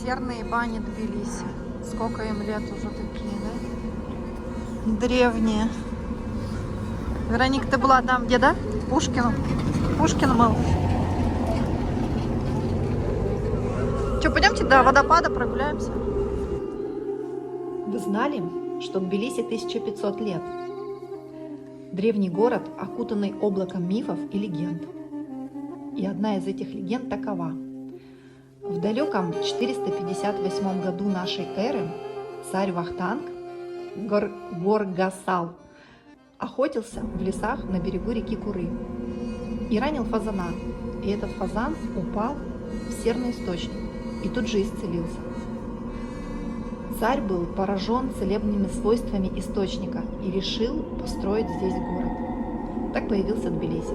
Серные бани Тбилиси. Сколько им лет уже такие, да? Древние. Вероника, ты была там, где, да? Пушкин. Пушкин мыл. Что, пойдемте до водопада прогуляемся? Вы знали, что Тбилиси 1500 лет? Древний город, окутанный облаком мифов и легенд. И одна из этих легенд такова. В далеком 458 году нашей эры царь Вахтанг Горгасал охотился в лесах на берегу реки Куры и ранил фазана. И этот фазан упал в серный источник и тут же исцелился. Царь был поражен целебными свойствами источника и решил построить здесь город. Так появился Тбилиси.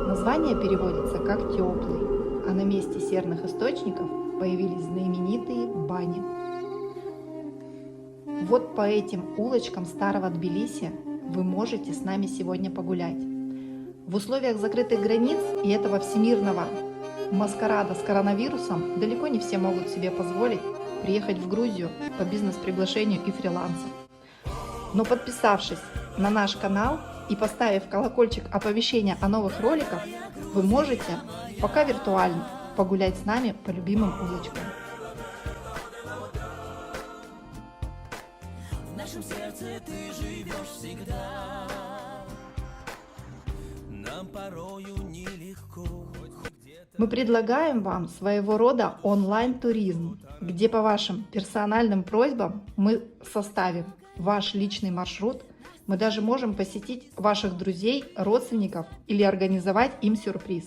Название переводится как «теплый», а на месте серных источников появились знаменитые бани. Вот по этим улочкам старого Тбилиси вы можете с нами сегодня погулять. В условиях закрытых границ и этого всемирного маскарада с коронавирусом далеко не все могут себе позволить приехать в Грузию по бизнес-приглашению и фрилансу. Но подписавшись на наш канал и поставив колокольчик оповещения о новых роликах, вы можете, пока виртуально, погулять с нами по любимым улочкам. В нашем сердце ты живешь всегда. Нам порою нелегко. Мы предлагаем вам своего рода онлайн-туризм, где по вашим персональным просьбам мы составим ваш личный маршрут. Мы даже можем посетить ваших друзей, родственников или организовать им сюрприз.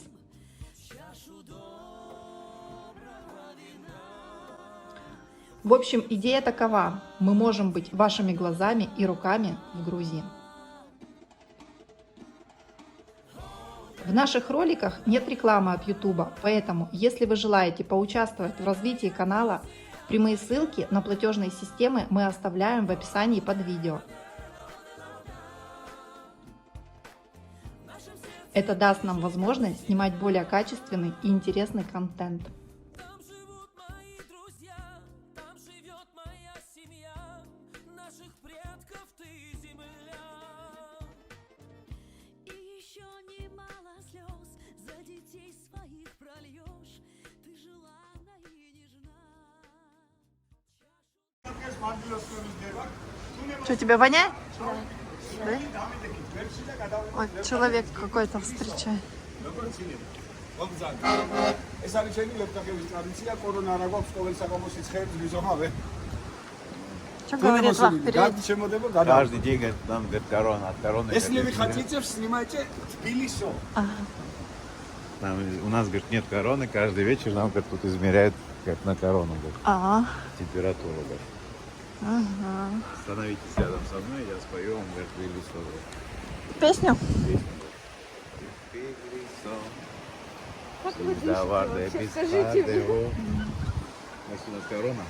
В общем, идея такова. Мы можем быть вашими глазами и руками в Грузии. В наших роликах нет рекламы от YouTube, поэтому, если вы желаете поучаствовать в развитии канала, прямые ссылки на платежные системы мы оставляем в описании под видео. Это даст нам возможность снимать более качественный и интересный контент. Там живут мои друзья, там живет моя семья, наших предков ты земля. И еще немало слез за детей своих прольешь, ты желанна и нежна. Что, тебя воняет? Да? Вот человек какой-то встречает. Что говорит вах перед? Каждый день говорит, там говорит, корона, от короны. Если вы хотите, снимайте Тбилиси. Там, у нас, говорит, нет короны, каждый вечер нам, говорит, тут измеряют, как на корону, говорит, температуру, говорит. Становитесь рядом со мной, я спою вам, говорит, Тбилиси. Песню? Как вы слышите, скажите. У нас корона.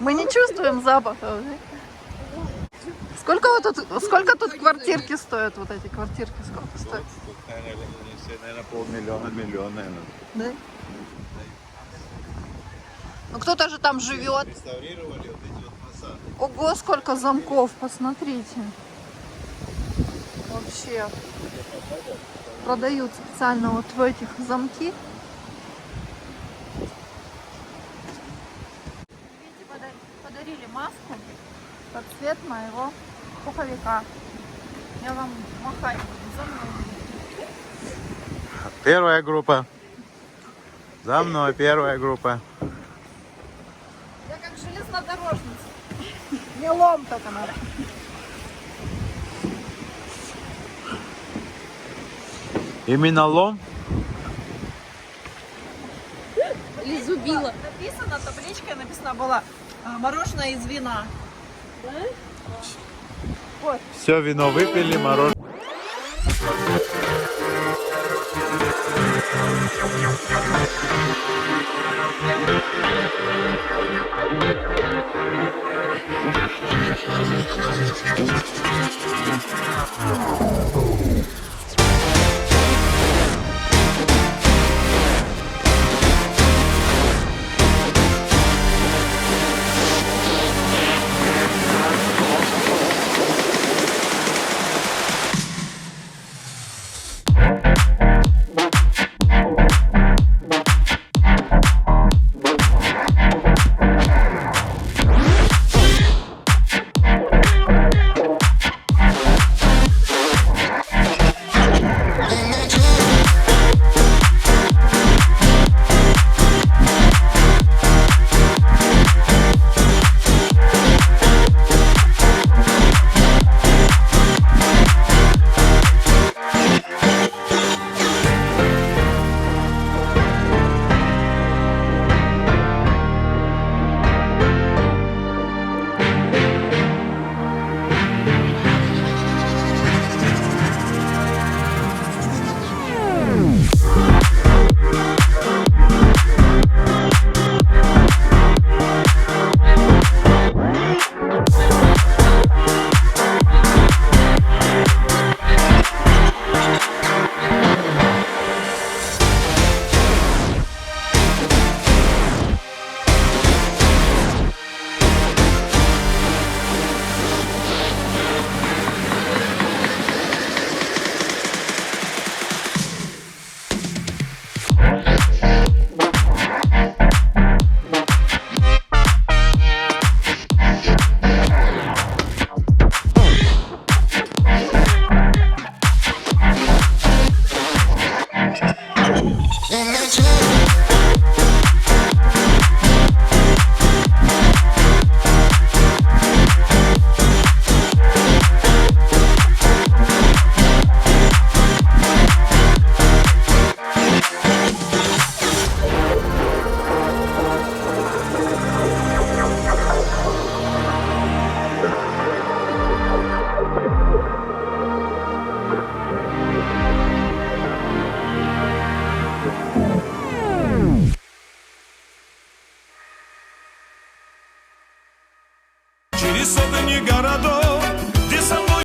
Мы не чувствуем запаха. Сколько тут квартирки стоят? Вот эти квартирки сколько стоят? Тут, наверное, полмиллиона, миллион, наверное. Да? Ну кто-то же там живет. Реставрировали вот эти вот фасады. Ого, сколько замков, посмотрите. Вообще. Продают специально вот в этих замки. Видите, подарили маску под цвет моего пуховика. Я вам махать буду, за мной. Первая группа. За мной первая группа. Я как железнодорожница. Не лом только надо. Именно лом. Или зубила. Написано, табличка написана была мороженое из вина. Да? Вот. Все вино выпили, мороженое. Через сотни городов, где со мной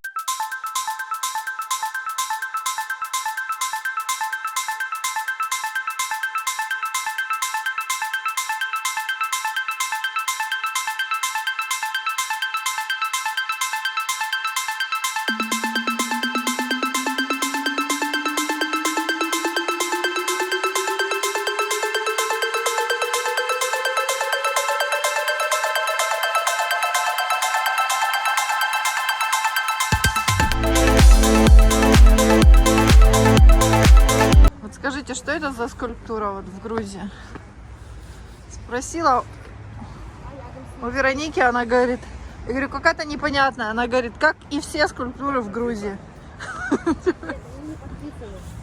Вот скажите, что это за скульптура вот в Грузии? Спросила у Вероники, она говорит, я говорю, какая-то непонятная. Она говорит, как и все скульптуры в Грузии.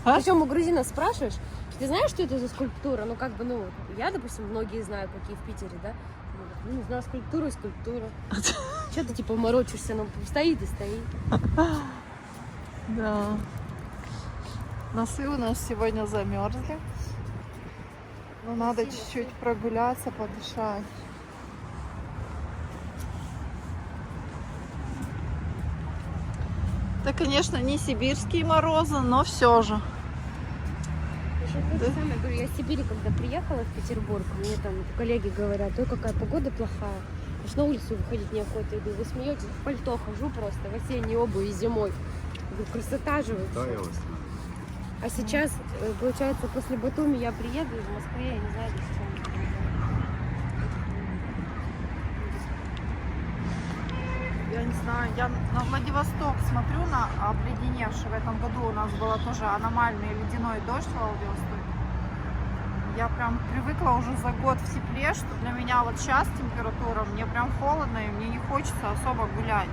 А? Причем у грузинов спрашиваешь, ты знаешь, что это за скульптура? Ну, как бы, ну, я, допустим, многие знаю, какие в Питере, да? Ну, не знаю, скульптура и скульптура. Че ты, типа, морочишься? Ну, стоит и стоит. Да. Носы у нас сегодня замерзли. Но надо чуть-чуть прогуляться, подышать. Это, конечно, не сибирские морозы, но все же. Еще то же самое, говорю, я из Сибири, когда приехала в Петербург, мне там коллеги говорят, ой, какая погода плохая. Аж на улицу выходить неохота. Я говорю, вы смеетесь, в пальто хожу просто, в осенней обуви зимой. Я говорю, красота же вообще. А сейчас, получается, после Батуми я приеду из Москвы, я не знаю, до чего. Я не знаю, я на Владивосток смотрю, на обледеневший. В этом году у нас был тоже аномальный ледяной дождь в Владивостоке. Я прям привыкла уже за год в тепле, что для меня вот сейчас температура, мне прям холодно, и мне не хочется особо гулять.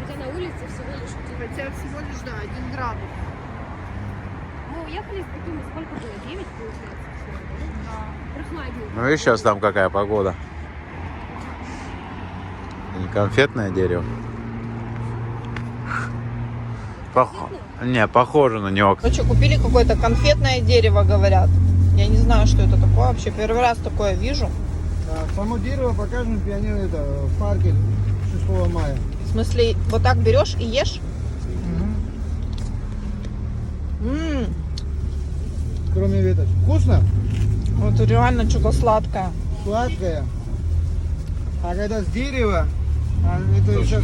Хотя на улице всего лишь Хотя всего лишь, да, 1 градус. Мы уехали из Батуми, сколько было? 9, получается? Да. Прохладненько. Ну и сейчас там какая погода. Не конфетное дерево. Не, похоже на него. Короче, купили какое-то конфетное дерево, говорят. Я не знаю, что это такое вообще. Первый раз такое вижу. Само дерево покажем пионеру в парке 6 мая. В смысле, вот так берешь и ешь? Кроме веток. Вкусно? Вот реально что-то сладкое. Сладкое. А когда с дерева, это сейчас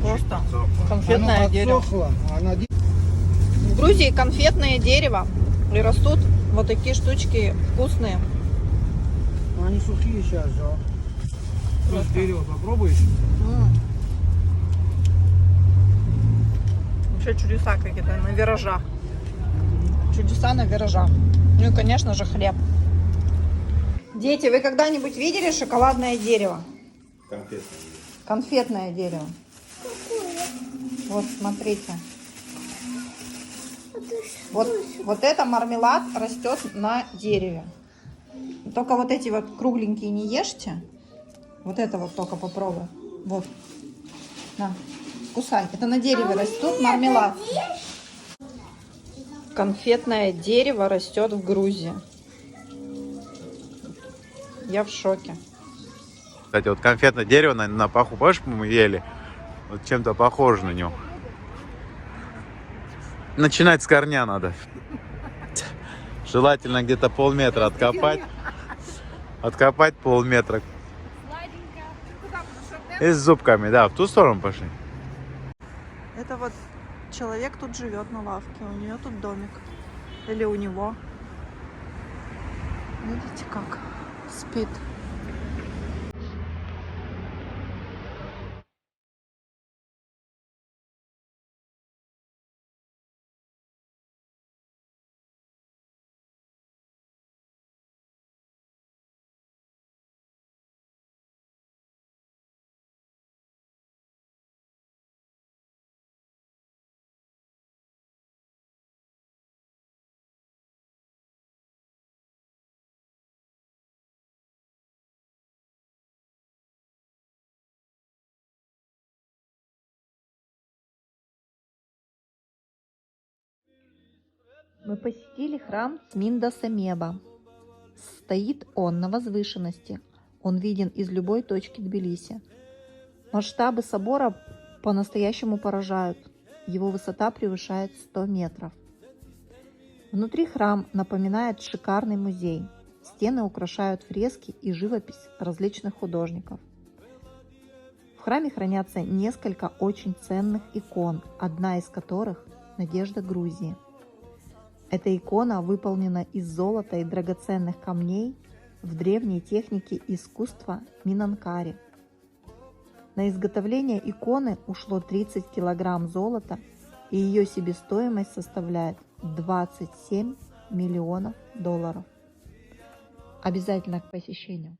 Просто конфетное дерево. отсохло. В Грузии конфетное дерево. И растут вот такие штучки вкусные. Они сухие сейчас же. С дерева попробуешь? Вообще чудеса какие-то на виражах. Чудеса на виражах. Ну и, конечно же, хлеб. Дети, вы когда-нибудь видели шоколадное дерево? Конфетное дерево. Вот, смотрите. Вот это мармелад растет на дереве. Только вот эти вот кругленькие не ешьте. Вот это вот только попробуй. Вот. На, кусай. Это на дереве растет мармелад. Конфетное дерево растет в Грузии. Я в шоке. Кстати, вот конфетное дерево на паху, помнишь, мы ели? Вот чем-то похоже на него. Начинать с корня надо. Желательно где-то полметра откопать. Откопать полметра. И с зубками, да, в ту сторону пошли. Это вот человек тут живет на лавке. У нее тут домик. Или у него. Видите, как спит. Мы посетили храм Цминда-Самеба. Стоит он на возвышенности. Он виден из любой точки Тбилиси. Масштабы собора по-настоящему поражают. Его высота превышает 100 метров. Внутри храм напоминает шикарный музей. Стены украшают фрески и живопись различных художников. В храме хранятся несколько очень ценных икон, одна из которых – «Надежда Грузии». Эта икона выполнена из золота и драгоценных камней в древней технике искусства Минанкари. На изготовление иконы ушло 30 килограмм золота, и ее себестоимость составляет $27 миллионов. Обязательно к посещению.